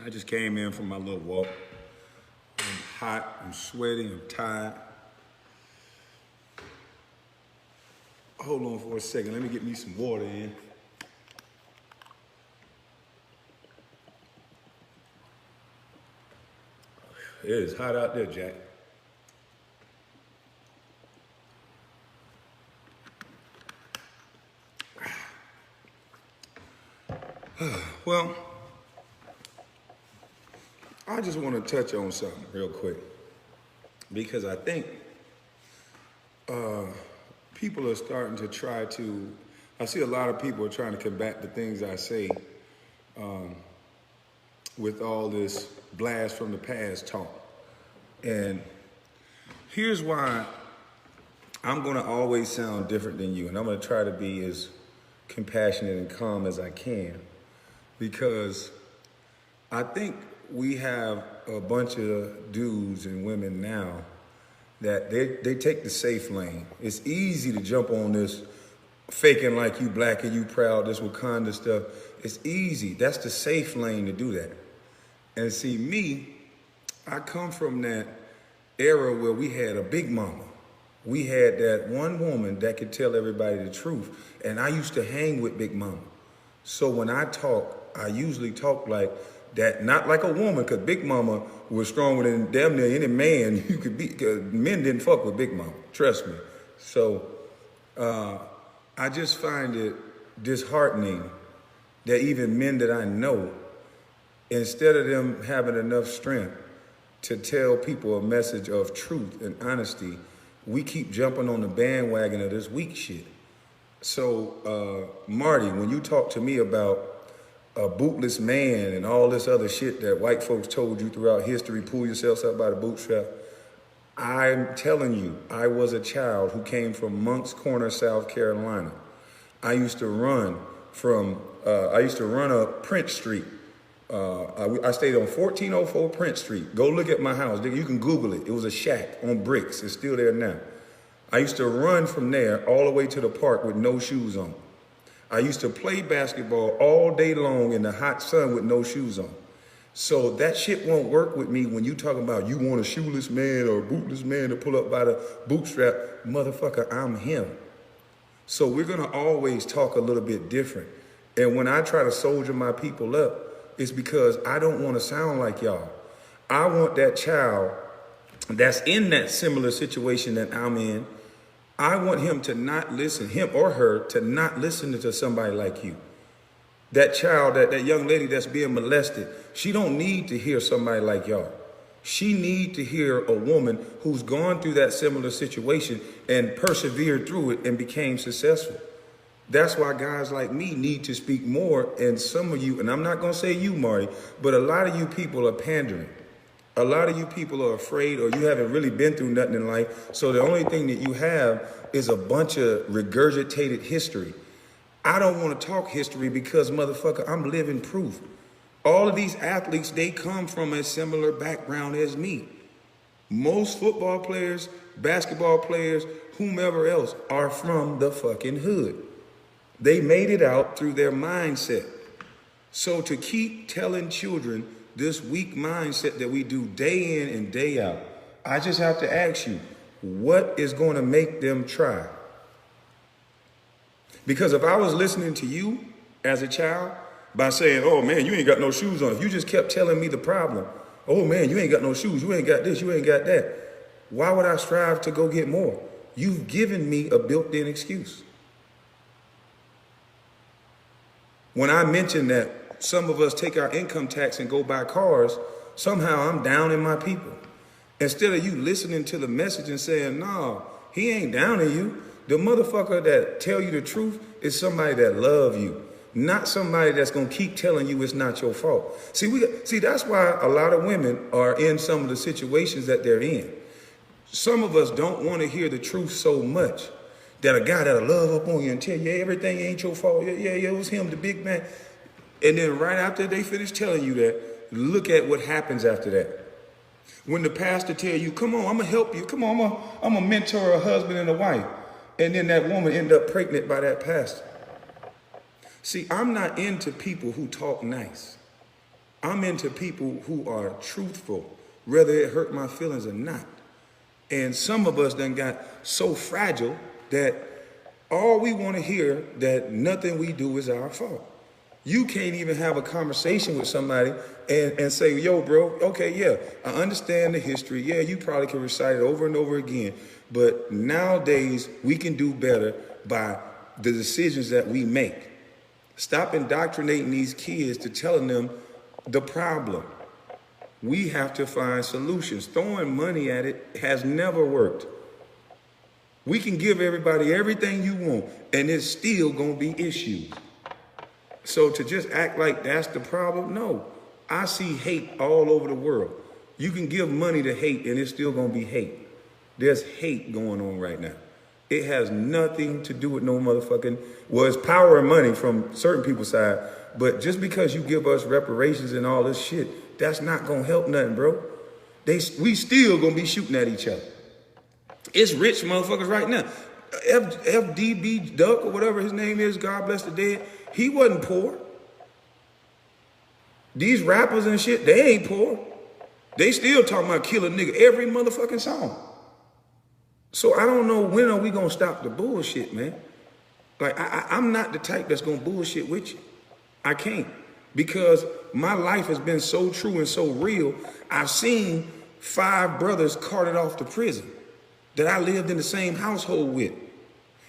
I just came in from my little walk. I'm hot, I'm sweaty, I'm tired. Hold on for a second, let me get me some water in. It is hot out there, Jack. Well, I just want to touch on something real quick because I think people are starting to try to, I see a lot of people are trying to combat the things I say with all this blast from the past talk. And here's why I'm going to always sound different than you, and I'm going to try to be as compassionate and calm as I can, because I think we have a bunch of dudes and women now that they take the safe lane. It's easy to jump on this faking like you black and you proud, this Wakanda stuff. It's easy. That's the safe lane to do that. And see, me, I come from that era where we had a big mama. We had that one woman that could tell everybody the truth. And I used to hang with Big Mama. So when I talk, I usually talk like that, not like a woman, because Big Mama was stronger than damn near any man you could be. Men didn't fuck with Big Mama, trust me. So I just find it disheartening that even men that I know, instead of them having enough strength to tell people a message of truth and honesty, we keep jumping on the bandwagon of this weak shit. So, Marty, when you talk to me about a bootless man and all this other shit that white folks told you throughout history, pull yourselves up by the bootstrap, I'm telling you, I was a child who came from Moncks Corner, South Carolina. I used to run up Prince Street. I stayed on 1404 Prince Street. Go look at my house. You can Google it. It was a shack on bricks. It's still there now. I used to run from there all the way to the park with no shoes on. I used to play basketball all day long in the hot sun with no shoes on. So that shit won't work with me when you talking about you want a shoeless man or a bootless man to pull up by the bootstrap. Motherfucker, I'm him. So we're going to always talk a little bit different. And when I try to soldier my people up, it's because I don't want to sound like y'all. I want that child that's in that similar situation that I'm in, I want him to not listen, him or her, to not listen to somebody like you. That child, that young lady that's being molested, she don't need to hear somebody like y'all. She need to hear a woman who's gone through that similar situation and persevered through it and became successful. That's why guys like me need to speak more. And some of you, and I'm not going to say you, Marty, but a lot of you people are pandering. A lot of you people are afraid, or you haven't really been through nothing in life. So the only thing that you have is a bunch of regurgitated history. I don't want to talk history because, motherfucker, I'm living proof. All of these athletes, they come from a similar background as me. Most football players, basketball players, whomever else are from the fucking hood. They made it out through their mindset. So to keep telling children this weak mindset that we do day in and day out, I just have to ask you, what is going to make them try? Because if I was listening to you as a child by saying, oh man, you ain't got no shoes on, if you just kept telling me the problem, oh man, you ain't got no shoes, you ain't got this, you ain't got that, why would I strive to go get more? You've given me a built-in excuse. When I mention that some of us take our income tax and go buy cars, somehow I'm down in my people. Instead of you listening to the message and saying, no, he ain't down in you. The motherfucker that tell you the truth is somebody that love you, not somebody that's going to keep telling you it's not your fault. See, that's why a lot of women are in some of the situations that they're in. Some of us don't want to hear the truth so much that a guy that'll love up on you and tell you, yeah, everything ain't your fault. Yeah, it was him, the big man. And then right after they finish telling you that, look at what happens after that. When the pastor tell you, come on, I'm going to help you. Come on, I'm going to mentor a husband and a wife. And then that woman end up pregnant by that pastor. See, I'm not into people who talk nice. I'm into people who are truthful, whether it hurt my feelings or not. And some of us done got so fragile that all we want to hear that nothing we do is our fault. You can't even have a conversation with somebody and say, yo, bro, okay, yeah, I understand the history. Yeah, you probably can recite it over and over again. But nowadays, we can do better by the decisions that we make. Stop indoctrinating these kids to telling them the problem. We have to find solutions. Throwing money at it has never worked. We can give everybody everything you want, and it's still going to be issues. So to just act like that's the problem, no. I see hate all over the world. You can give money to hate, and it's still going to be hate. There's hate going on right now. It has nothing to do with no motherfucking, well, it's power and money from certain people's side, but just because you give us reparations and all this shit, that's not going to help nothing, bro. We still going to be shooting at each other. It's rich motherfuckers right now. FDB Duck or whatever his name is, God bless the dead, he wasn't poor. These rappers and shit, they ain't poor. They still talking about kill a nigga every motherfucking song. So I don't know, when are we going to stop the bullshit, man? Like, I'm not the type that's going to bullshit with you. I can't. Because my life has been so true and so real. I've seen 5 brothers carted off to prison that I lived in the same household with.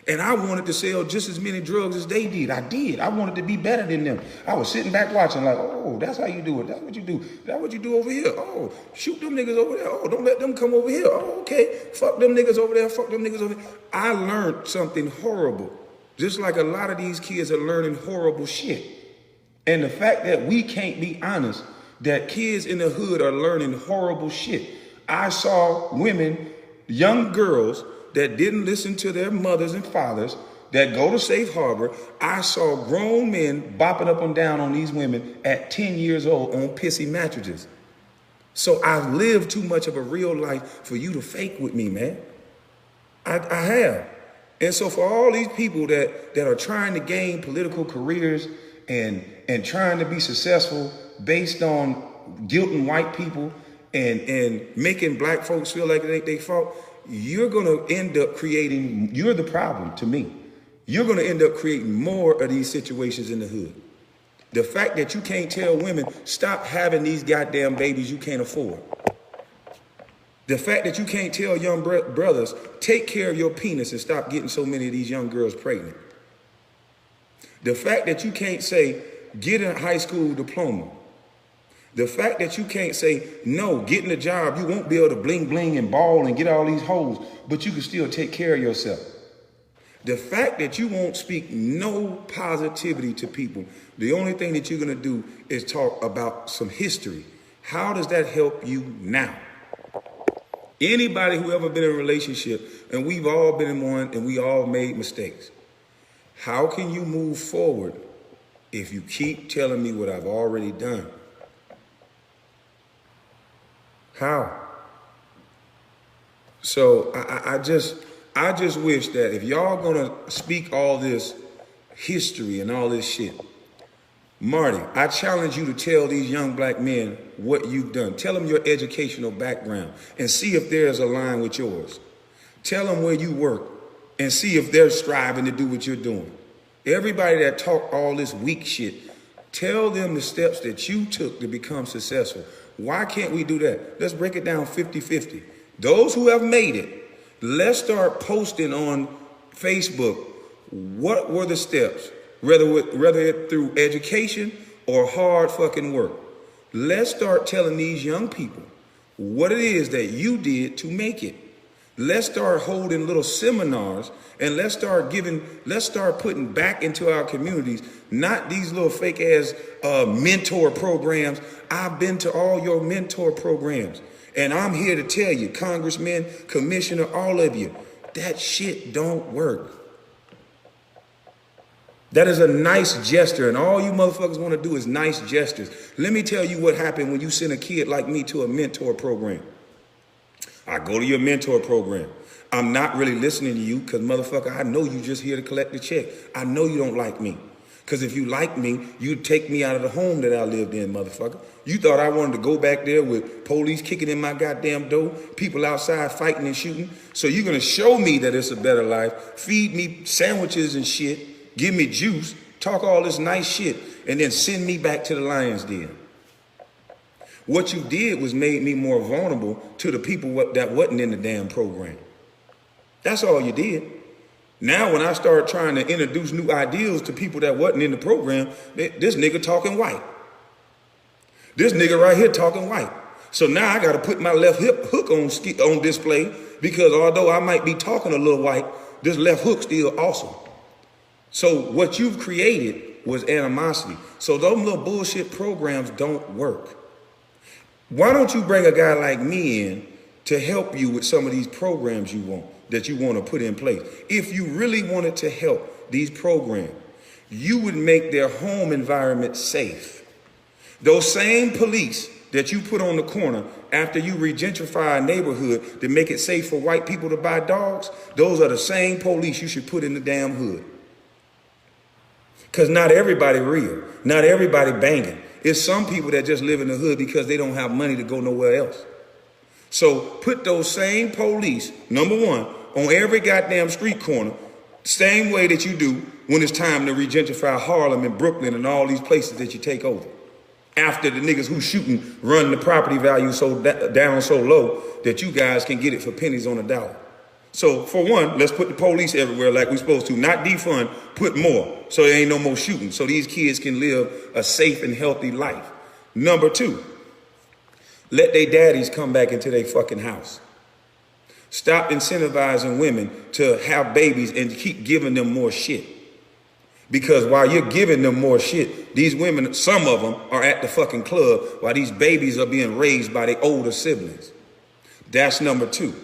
And I wanted to sell just as many drugs as they did. I did. I wanted to be better than them. I was sitting back watching like, oh, that's how you do it. That's what you do. That's what you do over here. Oh, shoot them niggas over there. Oh, don't let them come over here. Oh, okay. Fuck them niggas over there. Fuck them niggas over there. I learned something horrible. Just like a lot of these kids are learning horrible shit. And the fact that we can't be honest, that kids in the hood are learning horrible shit. I saw women, young girls, that didn't listen to their mothers and fathers, that go to Safe Harbor. I saw grown men bopping up and down on these women at 10 years old on pissy mattresses. So I've lived too much of a real life for you to fake with me, man. I have. And so for all these people that are trying to gain political careers and trying to be successful based on guilting white people and making black folks feel like they fought, you're going to end up creating, you're the problem to me. You're going to end up creating more of these situations in the hood. The fact that you can't tell women, stop having these goddamn babies you can't afford. The fact that you can't tell young brothers, take care of your penis and stop getting so many of these young girls pregnant. The fact that you can't say, get a high school diploma. The fact that you can't say, no, getting a job, you won't be able to bling bling and ball and get all these hoes, but you can still take care of yourself. The fact that you won't speak no positivity to people, the only thing that you're going to do is talk about some history. How does that help you now? Anybody who ever been in a relationship, and we've all been in one, and we all made mistakes. How can you move forward if you keep telling me what I've already done? How? So I just wish that if y'all gonna speak all this history and all this shit, Marty, I challenge you to tell these young black men what you've done. Tell them your educational background and see if there's a line with yours. Tell them where you work and see if they're striving to do what you're doing. Everybody that talk all this weak shit, tell them the steps that you took to become successful. Why can't we do that? Let's break it down 50-50. Those who have made it, let's start posting on Facebook what were the steps, whether it through education or hard fucking work. Let's start telling these young people what it is that you did to make it. Let's start holding little seminars and let's start putting back into our communities, not these little fake ass mentor programs. I've been to all your mentor programs and I'm here to tell you, congressman, commissioner, all of you, that shit don't work. That is a nice gesture, and all you motherfuckers want to do is nice gestures. Let me tell you what happened when you send a kid like me to a mentor program. I go to your mentor program. I'm not really listening to you because, motherfucker, I know you just here to collect the check. I know you don't like me. Because if you like me, you'd take me out of the home that I lived in, motherfucker. You thought I wanted to go back there with police kicking in my goddamn door, people outside fighting and shooting. So you're going to show me that it's a better life, feed me sandwiches and shit, give me juice, talk all this nice shit, and then send me back to the lion's den. What you did was made me more vulnerable to the people that wasn't in the damn program. That's all you did. Now when I start trying to introduce new ideals to people that wasn't in the program, this nigga talking white. This nigga right here talking white. So now I got to put my left hip hook on display because although I might be talking a little white, this left hook still awesome. So what you've created was animosity. So those little bullshit programs don't work. Why don't you bring a guy like me in to help you with some of these programs that you want to put in place? If you really wanted to help these programs, you would make their home environment safe. Those same police that you put on the corner after you regentrify a neighborhood to make it safe for white people to buy dogs, those are the same police you should put in the damn hood. Because not everybody real, not everybody banging. It's some people that just live in the hood because they don't have money to go nowhere else. So put those same police, number one, on every goddamn street corner, same way that you do when it's time to regentrify Harlem and Brooklyn and all these places that you take over. After the niggas who shooting run the property value down so low that you guys can get it for pennies on a dollar. So for one, let's put the police everywhere like we're supposed to. Not defund, put more so there ain't no more shooting. So these kids can live a safe and healthy life. Number two, let their daddies come back into their fucking house. Stop incentivizing women to have babies and keep giving them more shit. Because while you're giving them more shit, these women, some of them are at the fucking club while these babies are being raised by their older siblings. That's number two.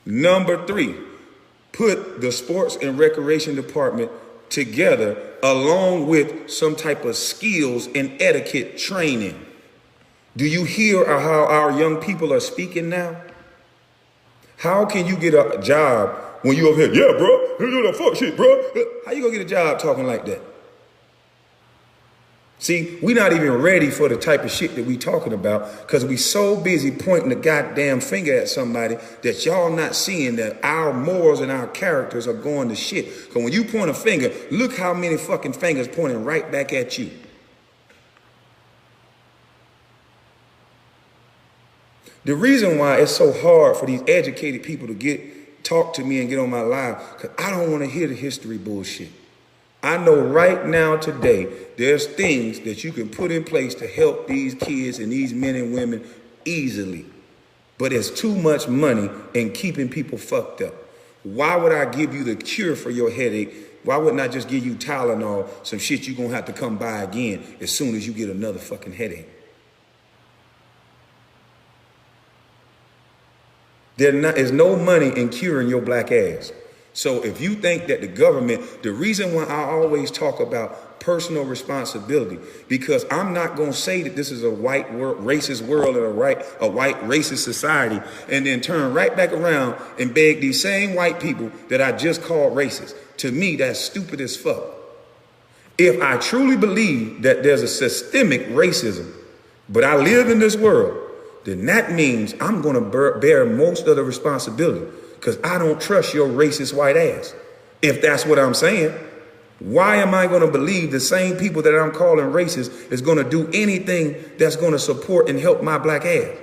Number three, put the sports and recreation department together along with some type of skills and etiquette training. Do you hear how our young people are speaking now? How can you get a job when you over here, yeah, bro, you do the fuck shit, bro? How you gonna get a job talking like that? See, we're not even ready for the type of shit that we talking about because we so busy pointing the goddamn finger at somebody that y'all not seeing that our morals and our characters are going to shit. Because when you point a finger, look how many fucking fingers pointing right back at you. The reason why it's so hard for these educated people to talk to me and get on my live, because I don't want to hear the history bullshit. I know right now today, there's things that you can put in place to help these kids and these men and women easily. But it's too much money in keeping people fucked up. Why would I give you the cure for your headache? Why wouldn't I just give you Tylenol, some shit you're going to have to come by again as soon as you get another fucking headache? There is no money in curing your black ass. So if you think that the government, the reason why I always talk about personal responsibility, because I'm not going to say that this is a white racist world and a white racist society, and then turn right back around and beg these same white people that I just called racist. To me, that's stupid as fuck. If I truly believe that there's a systemic racism, but I live in this world, then that means I'm going to bear most of the responsibility. Because I don't trust your racist white ass. If that's what I'm saying, why am I going to believe the same people that I'm calling racist is going to do anything that's going to support and help my black ass?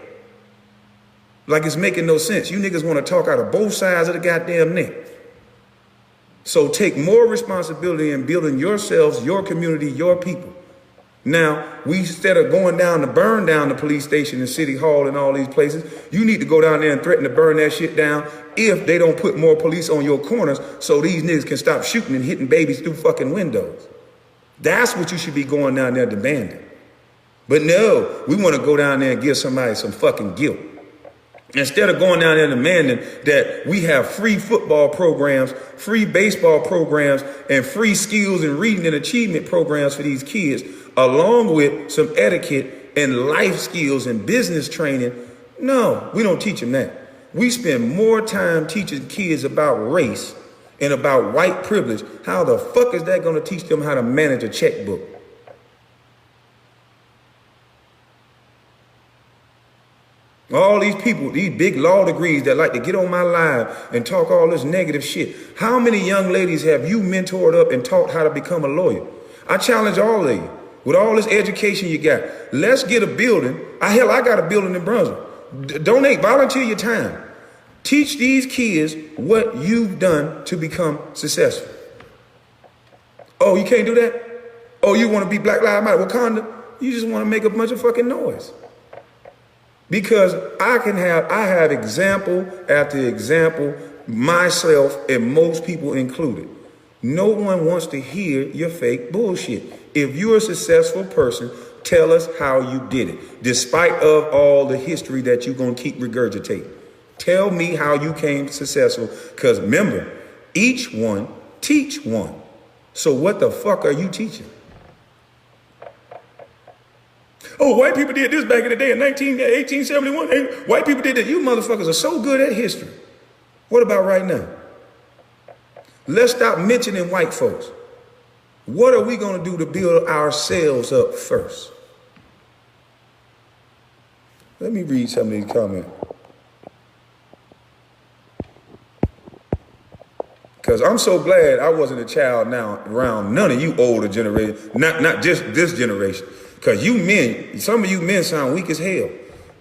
Like it's making no sense. You niggas want to talk out of both sides of the goddamn neck. So take more responsibility in building yourselves, your community, your people. Now, instead of going down to burn down the police station and city hall and all these places, you need to go down there and threaten to burn that shit down if they don't put more police on your corners so these niggas can stop shooting and hitting babies through fucking windows. That's what you should be going down there demanding. But no, we want to go down there and give somebody some fucking guilt. Instead of going down there demanding that we have free football programs, free baseball programs, and free skills and reading and achievement programs for these kids, along with some etiquette and life skills and business training. No, we don't teach them that. We spend more time teaching kids about race and about white privilege, how the fuck is that going to teach them how to manage a checkbook? All these people, these big law degrees that like to get on my live and talk all this negative shit. How many young ladies have you mentored up and taught how to become a lawyer? I challenge all of you. With all this education you got, let's get a building. Hell, I got a building in Brunswick. Donate, volunteer your time. Teach these kids what you've done to become successful. Oh, you can't do that? Oh, you want to be Black Lives Matter, Wakanda? You just want to make a bunch of fucking noise. Because I have example after example, myself and most people included. No one wants to hear your fake bullshit. If you're a successful person, tell us how you did it, despite of all the history that you're going to keep regurgitating. Tell me how you came successful, because remember, each one teach one. So what the fuck are you teaching? Oh, white people did this back in the day in 1871. White people did that. You motherfuckers are so good at history. What about right now? Let's stop mentioning white folks. What are we going to do to build ourselves up first? Let me read some of these comments. Because I'm so glad I wasn't a child now around none of you older generation, not just this generation. Because you men, some of you men sound weak as hell.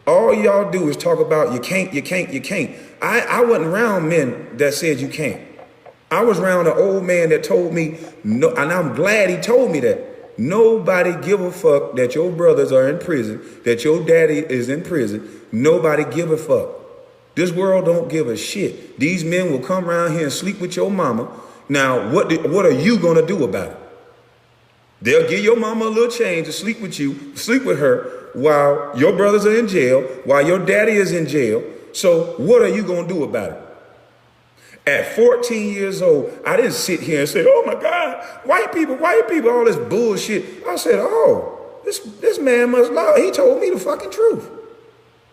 All y'all do is talk about you can't, you can't, you can't. I wasn't around men that said you can't. I was around an old man that told me, no, and I'm glad he told me that. Nobody give a fuck that your brothers are in prison, that your daddy is in prison. Nobody give a fuck. This world don't give a shit. These men will come around here and sleep with your mama. Now, what are you going to do about it? They'll give your mama a little change to sleep with you, sleep with her, while your brothers are in jail, while your daddy is in jail. So what are you going to do about it? At 14 years old, I didn't sit here and say, oh my God, white people, all this bullshit. I said, oh, this man must lie. He told me the fucking truth.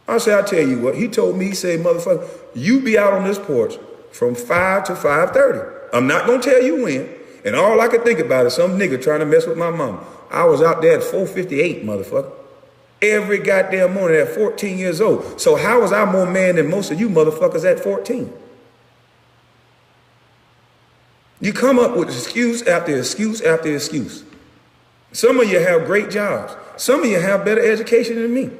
I said, I tell you what, he told me, he said, motherfucker, you be out on this porch from 5 to 5:30. I'm not going to tell you when. And all I could think about is some nigga trying to mess with my mama. I was out there at 4:58, motherfucker. Every goddamn morning at 14 years old. So how was I more man than most of you motherfuckers at 14? You come up with excuse after excuse after excuse. Some of you have great jobs. Some of you have better education than me.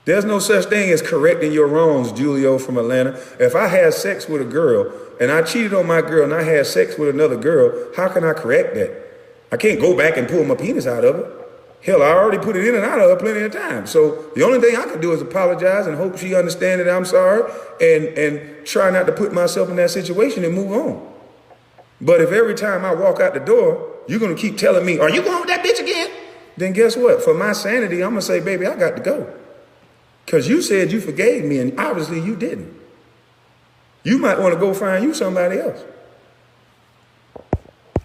There's no such thing as correcting your wrongs, Julio from Atlanta. If I had sex with a girl and I cheated on my girl and I had sex with another girl, how can I correct that? I can't go back and pull my penis out of it. Hell, I already put it in and out of her plenty of times. So the only thing I can do is apologize and hope she understands that I'm sorry and try not to put myself in that situation and move on. But if every time I walk out the door, you're going to keep telling me, are you going with that bitch again? Then guess what? For my sanity, I'm going to say, baby, I got to go. Because you said you forgave me, and obviously you didn't. You might want to go find you somebody else.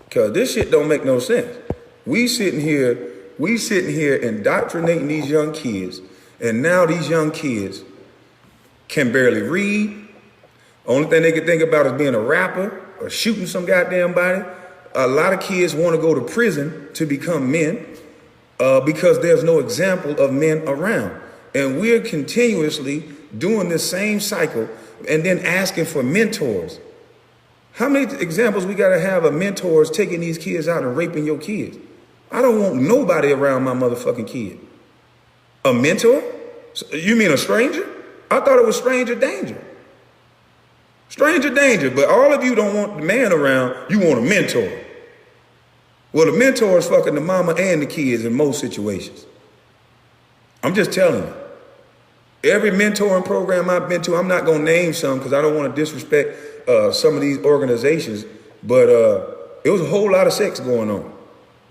Because this shit don't make no sense. We sitting here indoctrinating these young kids, and now these young kids can barely read. Only thing they can think about is being a rapper or shooting some goddamn body. A lot of kids want to go to prison to become men because there's no example of men around. And we're continuously doing this same cycle and then asking for mentors. How many examples we got to have of mentors taking these kids out and raping your kids? I don't want nobody around my motherfucking kid. A mentor? You mean a stranger? I thought it was stranger danger. Stranger danger, but all of you don't want the man around, you want a mentor. Well, the mentor is fucking the mama and the kids in most situations. I'm just telling you. Every mentoring program I've been to, I'm not going to name some because I don't want to disrespect some of these organizations, but it was a whole lot of sex going on.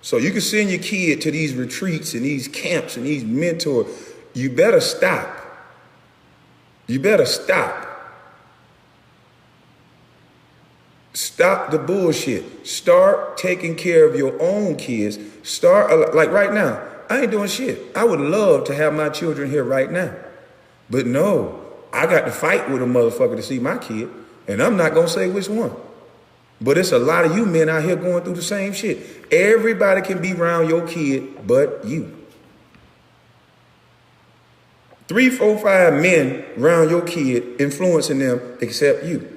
So you can send your kid to these retreats and these camps and these mentors. You better stop. You better stop. Stop the bullshit. Start taking care of your own kids. Start, like right now, I ain't doing shit. I would love to have my children here right now. But no, I got to fight with a motherfucker to see my kid. And I'm not going to say which one. But it's a lot of you men out here going through the same shit. Everybody can be around your kid but you. 3, 4, 5 men around your kid influencing them except you.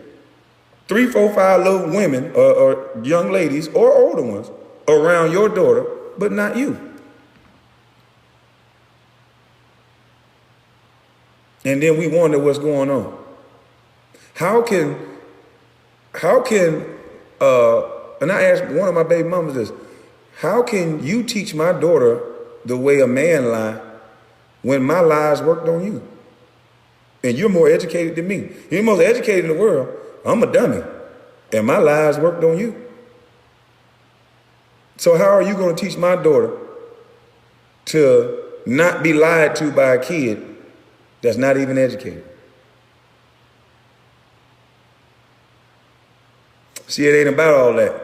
3, 4, 5 little women or young ladies or older ones around your daughter, but not you. And then we wonder what's going on. How can, and I asked one of my baby mamas this, how can you teach my daughter the way a man lie when my lies worked on you? And you're more educated than me. You're the most educated in the world. I'm a dummy. And my lies worked on you. So how are you going to teach my daughter to not be lied to by a kid that's not even educated? See, it ain't about all that.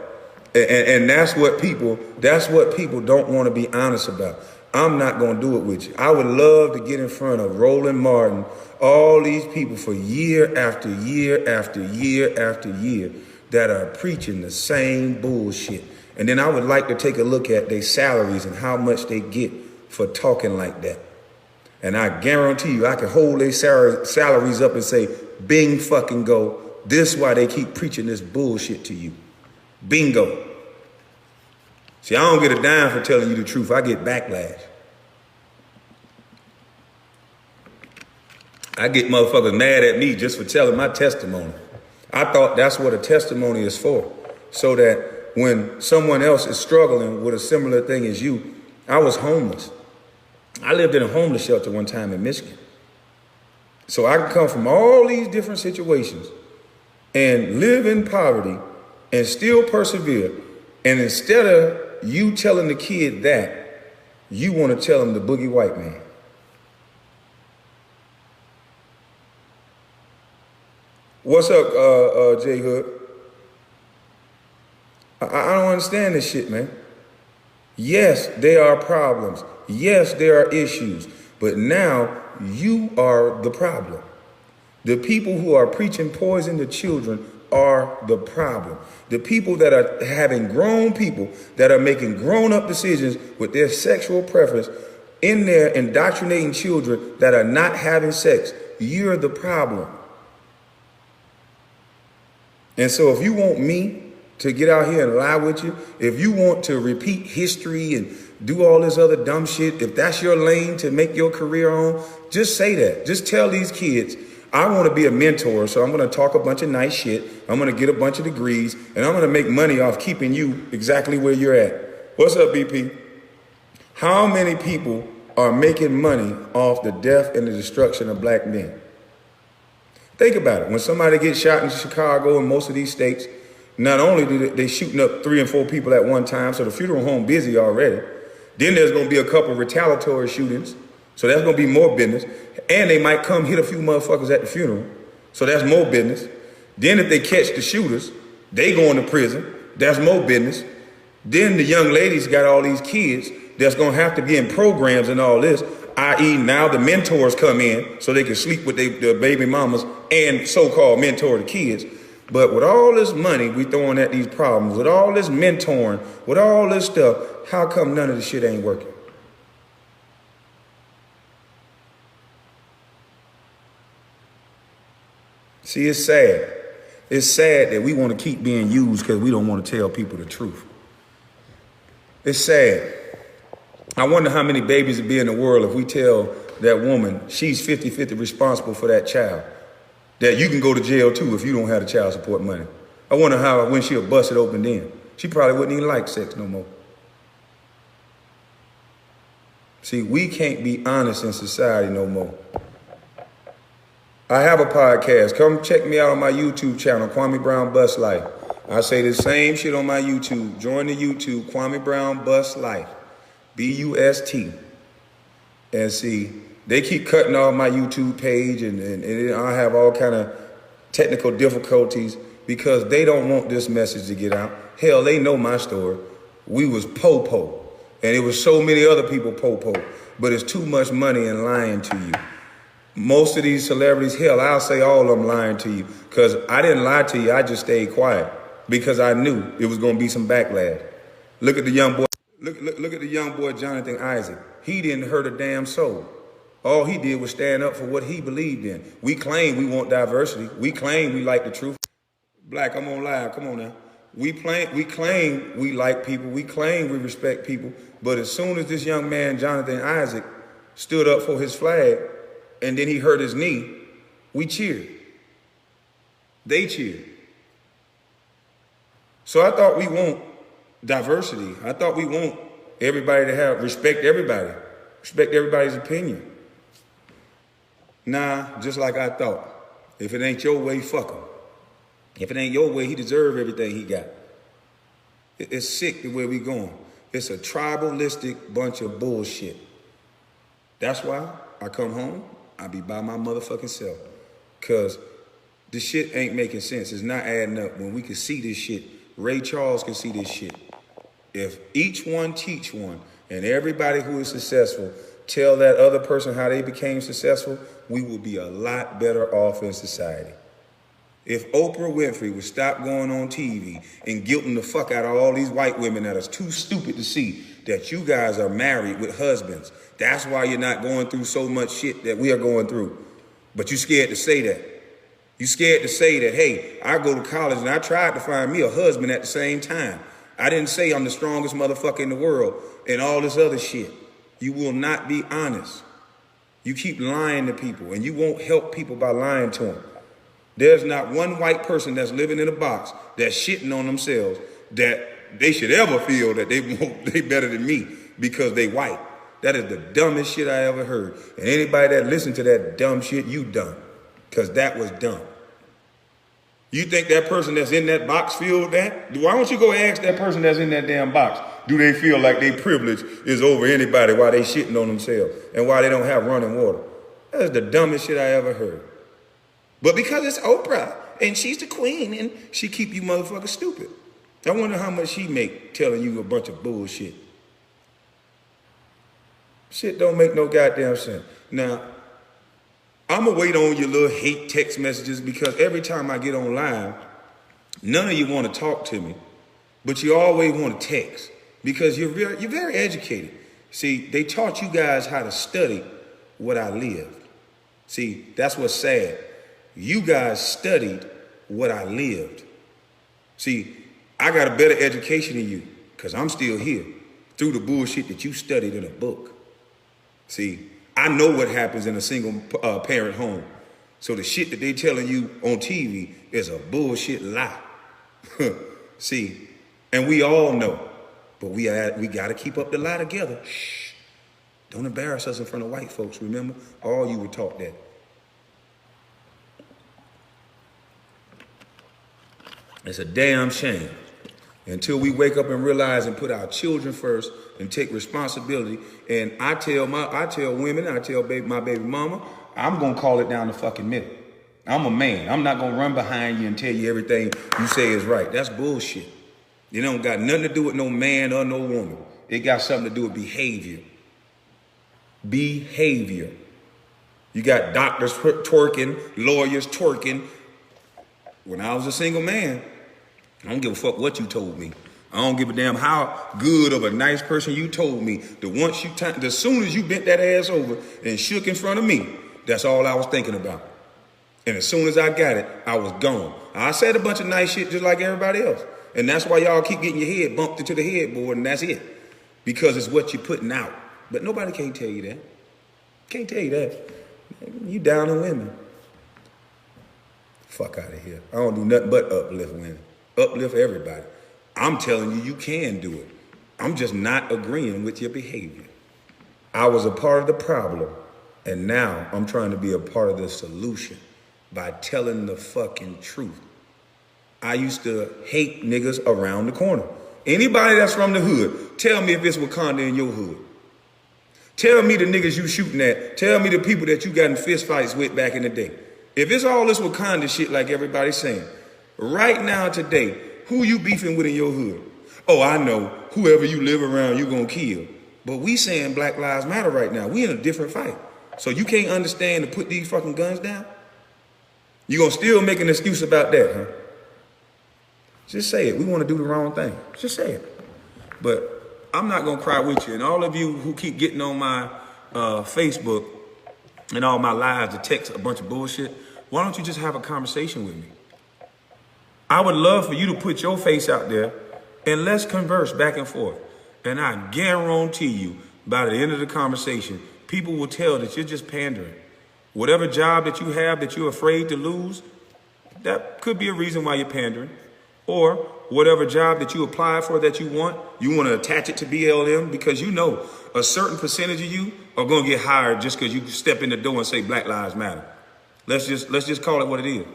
And that's what people don't want to be honest about. I'm not going to do it with you. I would love to get in front of Roland Martin, all these people for year after year after year after year that are preaching the same bullshit. And then I would like to take a look at their salaries and how much they get for talking like that. And I guarantee you, I can hold their salaries up and say, bing fucking go. This is why they keep preaching this bullshit to you. Bingo. See, I don't get a dime for telling you the truth. I get backlash. I get motherfuckers mad at me just for telling my testimony. I thought that's what a testimony is for. So that when someone else is struggling with a similar thing as you, I was homeless. I lived in a homeless shelter one time in Michigan. So I can come from all these different situations and live in poverty and still persevere. And instead of you telling the kid that, you want to tell him the boogie white man. What's up, J Hood? I don't understand this shit, man. Yes, there are problems. Yes, there are issues. But now you are the problem. The people who are preaching poison to children are the problem. The people that are having grown people that are making grown-up decisions with their sexual preference in there indoctrinating children that are not having sex, you're the problem. And so if you want me to get out here and lie with you, if you want to repeat history and do all this other dumb shit, if that's your lane to make your career on, just say that. Just tell these kids, I want to be a mentor, so I'm going to talk a bunch of nice shit. I'm going to get a bunch of degrees, and I'm going to make money off keeping you exactly where you're at. What's up, BP? How many people are making money off the death and the destruction of black men? Think about it. When somebody gets shot in Chicago and most of these states, not only do they shooting up 3 and 4 people at one time, so the funeral home busy already. Then there's going to be a couple retaliatory shootings, so that's going to be more business. And they might come hit a few motherfuckers at the funeral, so that's more business. Then if they catch the shooters, they go into prison. That's more business. Then the young ladies got all these kids that's going to have to be in programs and all this, i.e. now the mentors come in so they can sleep with their baby mamas and so-called mentor the kids. But with all this money we throwing at these problems, with all this mentoring, with all this stuff, how come none of the shit ain't working? See, it's sad. It's sad that we want to keep being used because we don't want to tell people the truth. It's sad. I wonder how many babies would be in the world if we tell that woman she's 50-50 responsible for that child, that you can go to jail too if you don't have the child support money. I wonder how when she'll bust it open then. She probably wouldn't even like sex no more. See, we can't be honest in society no more. I have a podcast. Come check me out on my YouTube channel, Kwame Brown Bus Life. I say the same shit on my YouTube. Join the YouTube, Kwame Brown Bus Life. B-U-S-T. And see, they keep cutting off my YouTube page and I have all kind of technical difficulties because they don't want this message to get out. Hell, they know my story. We was po-po. And it was so many other people po-po. But it's too much money in lying to you. Most of these celebrities, hell, I'll say all of them lying to you. Because I didn't lie to you, I just stayed quiet. Because I knew it was going to be some backlash. Look at the young boy. Look at the young boy, Jonathan Isaac. He didn't hurt a damn soul. All he did was stand up for what he believed in. We claim we want diversity. We claim we like the truth. Black, I'm on live. Come on now. We claim we like people. We claim we respect people. But as soon as this young man, Jonathan Isaac, stood up for his flag, and then he hurt his knee, we cheered. They cheered. So I thought we want diversity. I thought we want everybody to respect everybody's opinion. Nah, just like I thought. If it ain't your way, fuck him. If it ain't your way, he deserve everything he got. It's sick the way we going. It's a tribalistic bunch of bullshit. That's why I come home, I be by my motherfucking self. Because this shit ain't making sense. It's not adding up. When we can see this shit, Ray Charles can see this shit. If each one teach one, and everybody who is successful tell that other person how they became successful, we will be a lot better off in society. If Oprah Winfrey would stop going on TV and guilting the fuck out of all these white women that are too stupid to see that you guys are married with husbands. That's why you're not going through so much shit that we are going through. But you scared to say that. You scared to say that, hey, I go to college and I tried to find me a husband at the same time. I didn't say I'm the strongest motherfucker in the world and all this other shit. You will not be honest. You keep lying to people and you won't help people by lying to them. There's not one white person that's living in a box that's shitting on themselves that they should ever feel that they better than me because they white. That is the dumbest shit I ever heard. And anybody that listened to that dumb shit, you dumb. Because that was dumb. You think that person that's in that box feel that? Why don't you go ask that person that's in that damn box? Do they feel like their privilege is over anybody while they shitting on themselves and why they don't have running water? That's the dumbest shit I ever heard. But because it's Oprah and she's the queen and she keep you motherfuckers stupid. I wonder how much she make telling you a bunch of bullshit. Shit don't make no goddamn sense. Now, I'm going to wait on your little hate text messages because every time I get on live, none of you want to talk to me, but you always want to text because you're very educated. See, they taught you guys how to study what I lived. See, that's what's sad. You guys studied what I lived. See, I got a better education than you because I'm still here through the bullshit that you studied in a book. See, I know what happens in a single parent home. So the shit that they telling you on TV is a bullshit lie. See, and we all know, but we got to keep up the lie together. Shh. Don't embarrass us in front of white folks, remember? All you were taught that. It's a damn shame. Until we wake up and realize and put our children first and take responsibility. And I tell women, I tell my baby mama, I'm going to call it down the fucking middle. I'm a man. I'm not going to run behind you and tell you everything you say is right. That's bullshit. It don't got nothing to do with no man or no woman. It got something to do with behavior. Behavior. You got doctors twerking, lawyers twerking. When I was a single man, I don't give a fuck what you told me. I don't give a damn how good of a nice person you told me. The soon as you bent that ass over and shook in front of me, that's all I was thinking about. And as soon as I got it, I was gone. I said a bunch of nice shit just like everybody else. And that's why y'all keep getting your head bumped into the headboard and that's it. Because it's what you're putting out. But nobody can't tell you that. Can't tell you that. You down on women. Fuck out of here. I don't do nothing but uplift women. Uplift everybody. I'm telling you, you can do it. I'm just not agreeing with your behavior. I was a part of the problem, and now I'm trying to be a part of the solution by telling the fucking truth. I used to hate niggas around the corner. Anybody that's from the hood, tell me if it's Wakanda in your hood. Tell me the niggas you shooting at. Tell me the people that you got in fist fights with back in the day. If it's all this Wakanda shit like everybody's saying, right now today, who you beefing with in your hood? Oh, I know. whoever you live around, you gonna kill. But we saying Black Lives Matter right now. We in a different fight. So you can't understand to put these fucking guns down? You gonna still make an excuse about that, huh? Just say it. We want to do the wrong thing. Just say it. But I'm not gonna cry with you. And all of you who keep getting on my Facebook and all my lives to text a bunch of bullshit, why don't you just have a conversation with me? I would love for you to put your face out there and let's converse back and forth. And I guarantee you, by the end of the conversation, people will tell that you're just pandering. Whatever job that you have that you're afraid to lose, that could be a reason why you're pandering. Or whatever job that you apply for that you want to attach it to BLM because you know a certain percentage of you are going to get hired just because you step in the door and say Black Lives Matter. Let's just call it what it is.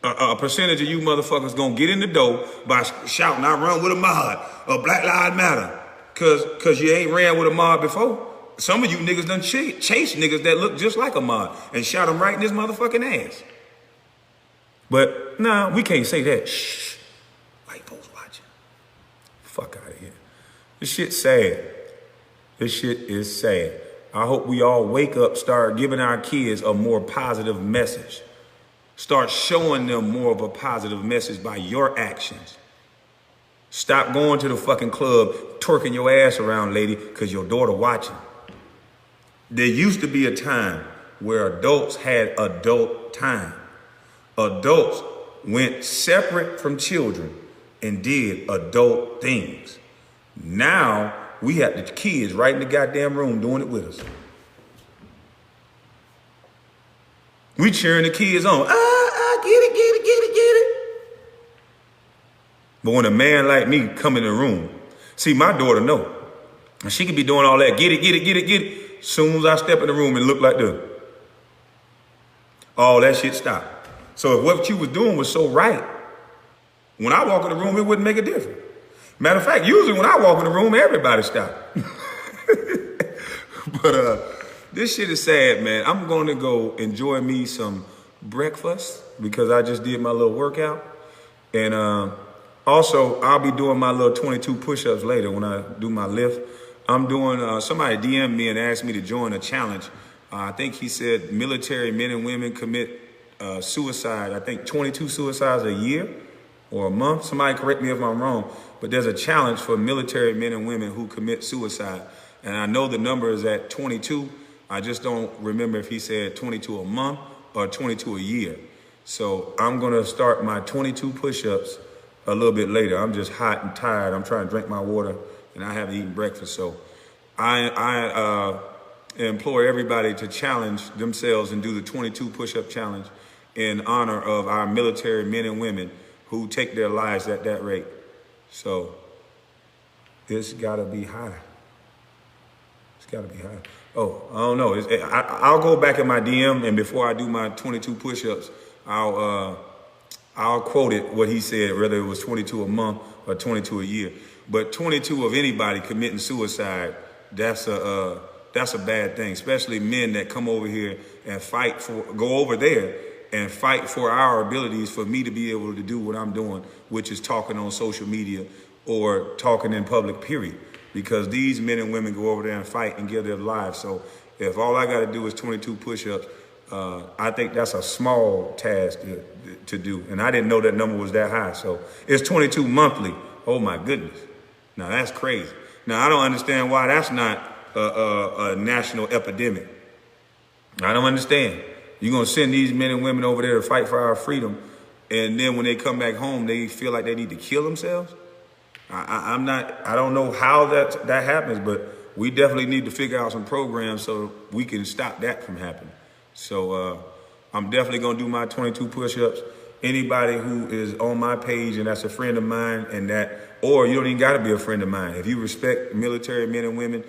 A percentage of you motherfuckers gonna get in the door by shouting, I run with a mob, or Black Lives Matter, cause you ain't ran with a mob before. Some of you niggas done chase niggas that look just like a mob and shot them right in his motherfucking ass. But nah, we can't say that. Shh, white folks watching. Fuck out of here. This shit's sad. This shit is sad. I hope we all wake up, start giving our kids a more positive message. Start showing them more of a positive message by your actions. Stop going to the fucking club, twerking your ass around, lady, because your daughter watching. There used to be a time where adults had adult time. Adults went separate from children and did adult things. Now we have the kids right in the goddamn room doing it with us. We cheering the kids on. Get it. But when a man like me come in the room, see, my daughter know. And she could be doing all that, get it. Soon as I step in the room and look like this, all that shit stopped. So if what you was doing was so right, when I walk in the room, it wouldn't make a difference. Matter of fact, usually when I walk in the room, everybody stop. But this shit is sad, man. I'm going to go enjoy me some breakfast because I just did my little workout. And also, I'll be doing my little 22 push-ups later when I do my lift. I'm doing, somebody DM'd me and asked me to join a challenge. I think he said military men and women commit suicide. I think 22 suicides a year or a month. Somebody correct me if I'm wrong. But there's a challenge for military men and women who commit suicide. And I know the number is at 22. I just don't remember if he said 22 a month or 22 a year. So I'm going to start my 22 push-ups a little bit later. I'm just hot and tired. I'm trying to drink my water and I haven't eaten breakfast. So I implore everybody to challenge themselves and do the 22 push-up challenge in honor of our military men and women who take their lives at that rate. So it's got to be high. It's got to be high. Oh, I don't know. I'll go back in my DM, and before I do my 22 push-ups, I'll quote it, what he said, whether it was 22 a month or 22 a year. But 22 of anybody committing suicide, that's a bad thing, especially men that come over here and go over there and fight for our abilities for me to be able to do what I'm doing, which is talking on social media or talking in public, period. Because these men and women go over there and fight and give their lives. So if all I got to do is 22 push-ups, I think that's a small task to do. And I didn't know that number was that high. So it's 22 monthly. Oh, my goodness. Now, that's crazy. Now, I don't understand why that's not a national epidemic. I don't understand. You're going to send these men and women over there to fight for our freedom, and then when they come back home, they feel like they need to kill themselves? I don't know how that happens, but we definitely need to figure out some programs so we can stop that from happening. So I'm definitely going to do my 22 push-ups. Anybody who is on my page and that's a friend of mine or you don't even got to be a friend of mine. If you respect military men and women,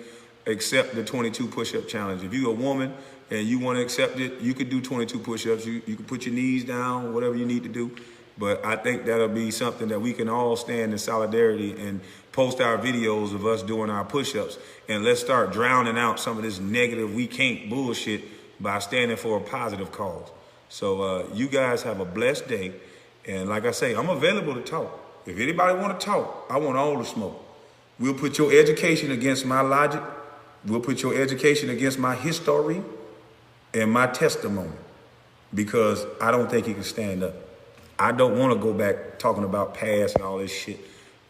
accept the 22 push-up challenge. If you're a woman and you want to accept it, you could do 22 push-ups. You can put your knees down, whatever you need to do. But I think that'll be something that we can all stand in solidarity and post our videos of us doing our push-ups. And let's start drowning out some of this negative we can't bullshit by standing for a positive cause. So you guys have a blessed day. And like I say, I'm available to talk. If anybody want to talk, I want all the smoke. We'll put your education against my logic. We'll put your education against my history and my testimony, because I don't think he can stand up. I don't want to go back talking about past and all this shit.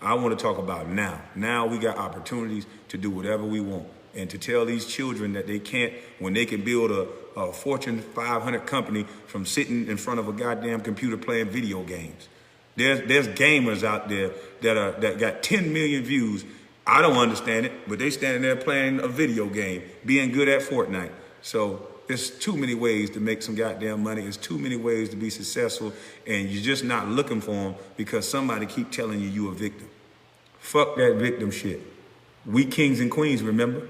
I want to talk about now. Now we got opportunities to do whatever we want, and to tell these children that they can't, when they can build a Fortune 500 company from sitting in front of a goddamn computer playing video games. There's gamers out there that got 10 million views. I don't understand it, but they standing there playing a video game, being good at Fortnite. So there's too many ways to make some goddamn money. There's too many ways to be successful, and you're just not looking for them because somebody keep telling you a victim. Fuck that victim shit. We kings and queens, remember?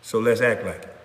So let's act like it.